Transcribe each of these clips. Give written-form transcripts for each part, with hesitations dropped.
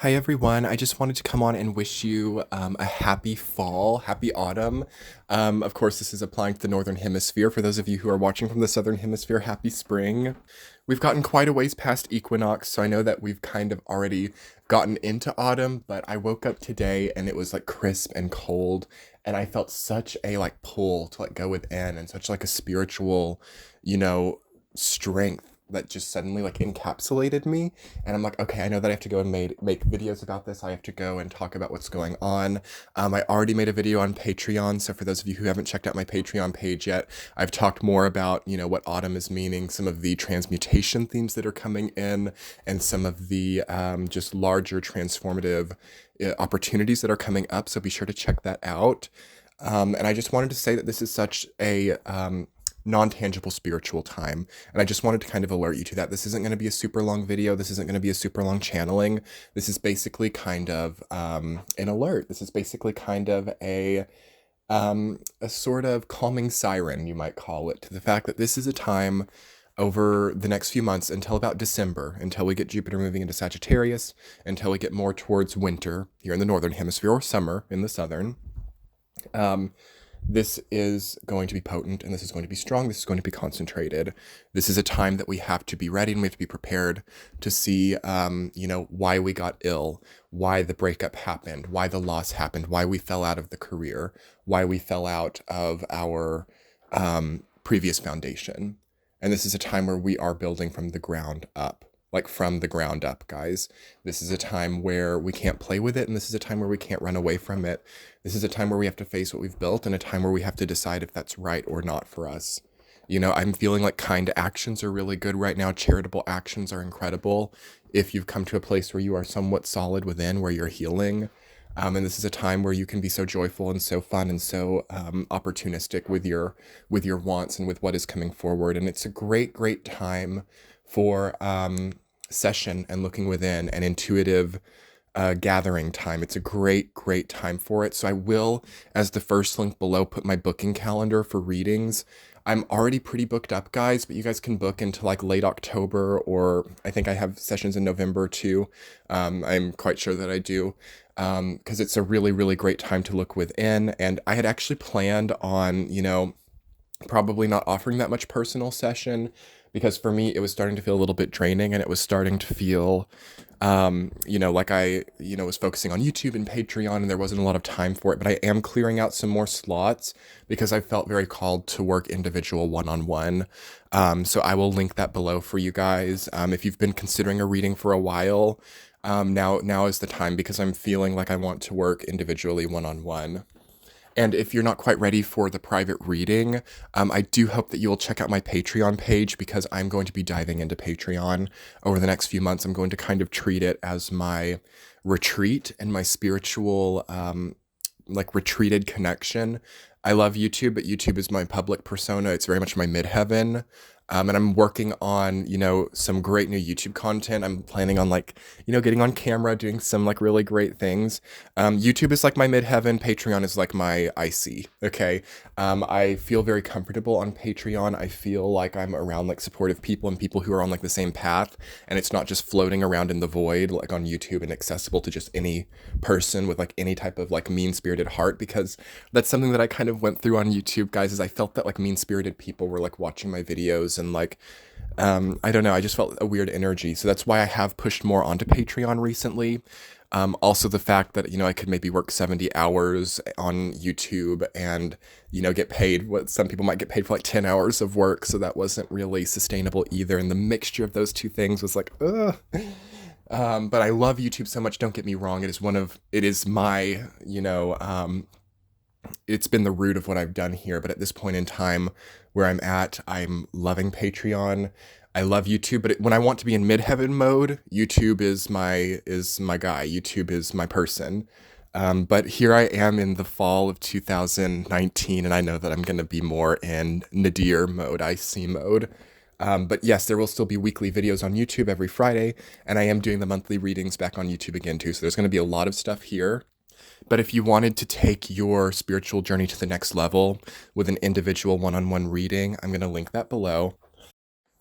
Hi everyone, I just wanted to come on and wish you a happy fall, happy autumn. Of course, this is applying to the Northern Hemisphere. For those of you who are watching from the Southern Hemisphere, happy spring. We've gotten quite a ways past equinox, so I know that we've kind of already gotten into autumn, but I woke up today and it was like crisp and cold, and I felt such a like pull to like go within and such like a spiritual, you know, strength that just suddenly like encapsulated me. And I'm like, okay, I know that I have to go and make videos about this. I have to go and talk about what's going on. I already made a video on Patreon, so for those of you who haven't checked out my Patreon page yet, I've talked more about, what autumn is meaning, some of the transmutation themes that are coming in, and some of the just larger transformative opportunities that are coming up, so be sure to check that out. And I just wanted to say that this is such a non-tangible spiritual time, and I just wanted to kind of alert you to that. This isn't going to be a super long video. This isn't going to be a super long channeling. This is basically kind of an alert. This is basically kind of a sort of calming siren, you might call it, to the fact that this is a time over the next few months until about December, until we get Jupiter moving into Sagittarius, until we get more towards winter here in the Northern Hemisphere, or summer in the Southern. This is going to be potent, and this is going to be strong. This is going to be concentrated. This is a time that we have to be ready, and we have to be prepared to see, why we got ill, why the breakup happened, why the loss happened, why we fell out of the career, why we fell out of our previous foundation. And this is a time where we are building from the ground up. Like from the ground up, guys. This is a time where we can't play with it, and this is a time where we can't run away from it. This is a time where we have to face what we've built, and a time where we have to decide if that's right or not for us. I'm feeling like kind actions are really good right now. Charitable actions are incredible. If you've come to a place where you are somewhat solid within, where you're healing. And this is a time where you can be so joyful and so fun and so opportunistic with your wants and with what is coming forward. And it's a great, great time for session and looking within and intuitive gathering time. It's a great, great time for it. So I will, as the first link below, put my booking calendar for readings. I'm already pretty booked up, guys, but you guys can book into like late October, or I think I have sessions in November too. I'm quite sure that I do, because it's a really, really great time to look within. And I had actually planned on, probably not offering that much personal session, because for me, it was starting to feel a little bit draining, and it was starting to feel, like I, was focusing on YouTube and Patreon, and there wasn't a lot of time for it, but I am clearing out some more slots because I felt very called to work individual one-on-one. So I will link that below for you guys. If you've been considering a reading for a while, now is the time, because I'm feeling like I want to work individually one-on-one. And if you're not quite ready for the private reading, I do hope that you will check out my Patreon page, because I'm going to be diving into Patreon over the next few months. I'm going to kind of treat it as my retreat and my spiritual, retreated connection. I love YouTube, but YouTube is my public persona. It's very much my midheaven. And I'm working on, some great new YouTube content. I'm planning on getting on camera, doing some really great things. YouTube is like my midheaven. Patreon is like my IC. Okay. I feel very comfortable on Patreon. I feel like I'm around supportive people and people who are on the same path. And it's not just floating around in the void like on YouTube and accessible to just any person with any type of mean-spirited heart, because that's something that I kind of went through on YouTube, guys, is I felt that mean-spirited people were watching my videos, and I don't know, I just felt a weird energy. So that's why I have pushed more onto Patreon recently. Also the fact that, I could maybe work 70 hours on YouTube and, get paid what some people might get paid for 10 hours of work. So that wasn't really sustainable either. And the mixture of those two things was ugh. But I love YouTube so much. Don't get me wrong. It is my, it's been the root of what I've done here. But at this point in time where I'm at, I'm loving Patreon. I love YouTube, but when I want to be in midheaven mode, YouTube is my guy. YouTube is my person. But here I am in the fall of 2019, and I know that I'm going to be more in nadir mode, IC mode. But yes, there will still be weekly videos on YouTube every Friday, and I am doing the monthly readings back on YouTube again too. So there's going to be a lot of stuff here. But if you wanted to take your spiritual journey to the next level with an individual one-on-one reading, I'm going to link that below.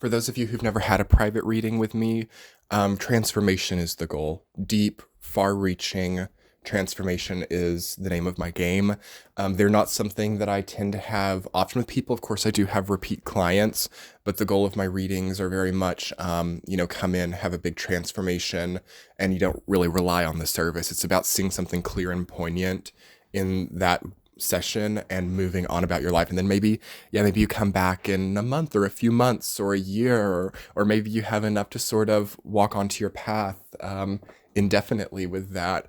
For those of you who've never had a private reading with me, Transformation is the goal. Deep, far-reaching transformation is the name of my game. They're not something that I tend to have often with people. Of course, I do have repeat clients, but the goal of my readings are very much, come in, have a big transformation, and you don't really rely on the service. It's about seeing something clear and poignant in that session and moving on about your life. And then maybe you come back in a month or a few months or a year, or maybe you have enough to sort of walk onto your path indefinitely with that.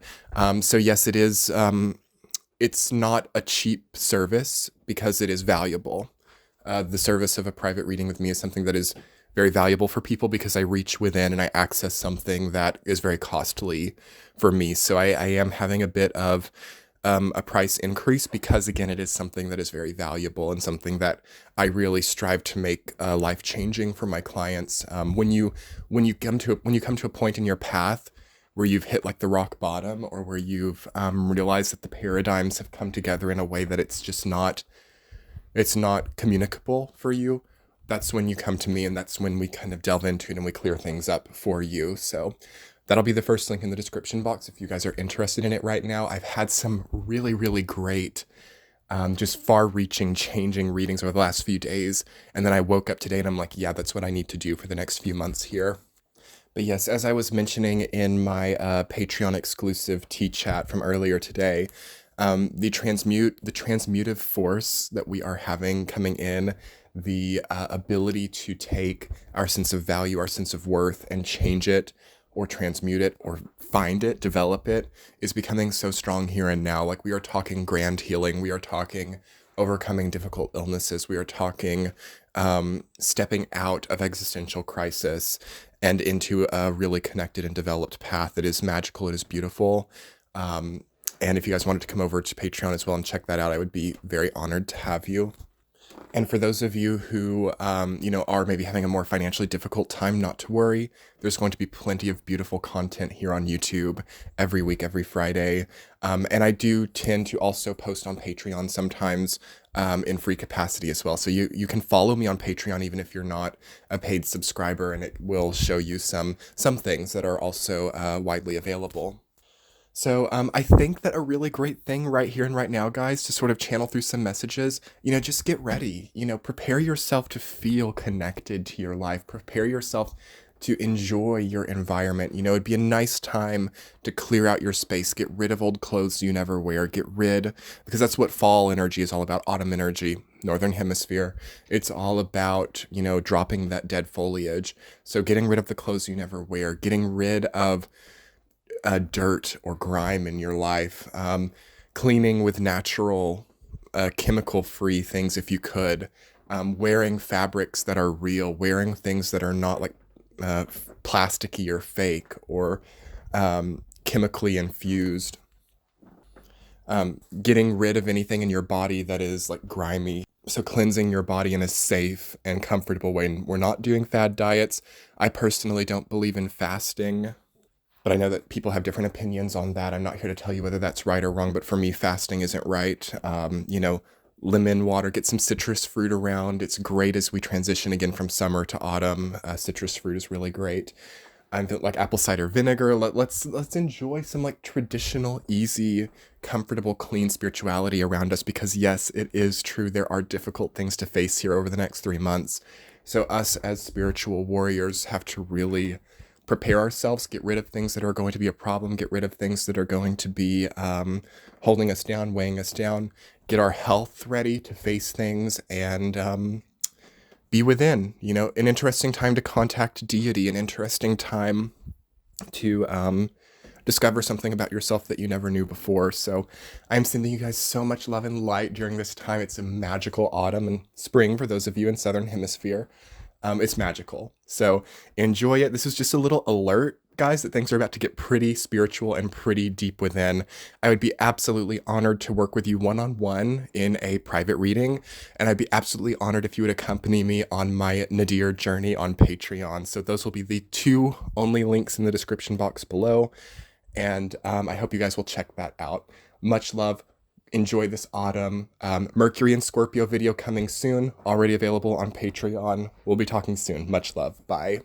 So yes, it is. It's not a cheap service because it is valuable. The service of a private reading with me is something that is very valuable for people because I reach within and I access something that is very costly for me. So I am having a bit of a price increase because, again, it is something that is very valuable and something that I really strive to make life changing for my clients. When you come to a point in your path where you've hit like the rock bottom, or where you've realized that the paradigms have come together in a way that it's not communicable for you, that's when you come to me, and that's when we kind of delve into it and we clear things up for you. So that'll be the first link in the description box if you guys are interested in it right now. I've had some really, really great, just far-reaching, changing readings over the last few days, and then I woke up today and I'm like, yeah, that's what I need to do for the next few months here. But yes, as I was mentioning in my Patreon exclusive tea chat from earlier today, the transmutive force that we are having coming in, the ability to take our sense of value, our sense of worth, and change it, or transmute it, or find it, develop it, is becoming so strong here and now. Like, we are talking grand healing, we are talking overcoming difficult illnesses, we are talking stepping out of existential crisis and into a really connected and developed path that is magical, it is beautiful. And if you guys wanted to come over to Patreon as well and check that out, I would be very honored to have you. And for those of you who, are maybe having a more financially difficult time, not to worry. There's going to be plenty of beautiful content here on YouTube every week, every Friday. And I do tend to also post on Patreon sometimes in free capacity as well. So you can follow me on Patreon even if you're not a paid subscriber, and it will show you some things that are also widely available. So I think that a really great thing right here and right now, guys, to sort of channel through some messages, just get ready, prepare yourself to feel connected to your life, prepare yourself to enjoy your environment. It'd be a nice time to clear out your space, get rid of old clothes you never wear, because that's what fall energy is all about, autumn energy, northern hemisphere. It's all about, dropping that dead foliage. So getting rid of the clothes you never wear, getting rid of dirt or grime in your life, cleaning with natural, chemical-free things if you could, wearing fabrics that are real, wearing things that are not like plasticky or fake or chemically infused, getting rid of anything in your body that is like grimy. So cleansing your body in a safe and comfortable way. And we're not doing fad diets. I personally don't believe in fasting, but I know that people have different opinions on that. I'm not here to tell you whether that's right or wrong, but for me, fasting isn't right. Lemon water, get some citrus fruit around. It's great as we transition again from summer to autumn. Citrus fruit is really great. I'm like apple cider vinegar. Let's enjoy some like traditional, easy, comfortable, clean spirituality around us, because yes, it is true. There are difficult things to face here over the next 3 months. So us as spiritual warriors have to really prepare ourselves, get rid of things that are going to be a problem, get rid of things that are going to be holding us down, weighing us down, get our health ready to face things, and be within. An interesting time to contact deity, an interesting time to discover something about yourself that you never knew before. So I'm sending you guys so much love and light during this time. It's a magical autumn and spring for those of you in Southern Hemisphere. It's magical. So enjoy it. This is just a little alert, guys, that things are about to get pretty spiritual and pretty deep within. I would be absolutely honored to work with you one-on-one in a private reading. And I'd be absolutely honored if you would accompany me on my Nadir journey on Patreon. So those will be the 2 only links in the description box below. And I hope you guys will check that out. Much love. Enjoy this autumn. Mercury and Scorpio video coming soon, already available on Patreon. We'll be talking soon. Much love. Bye.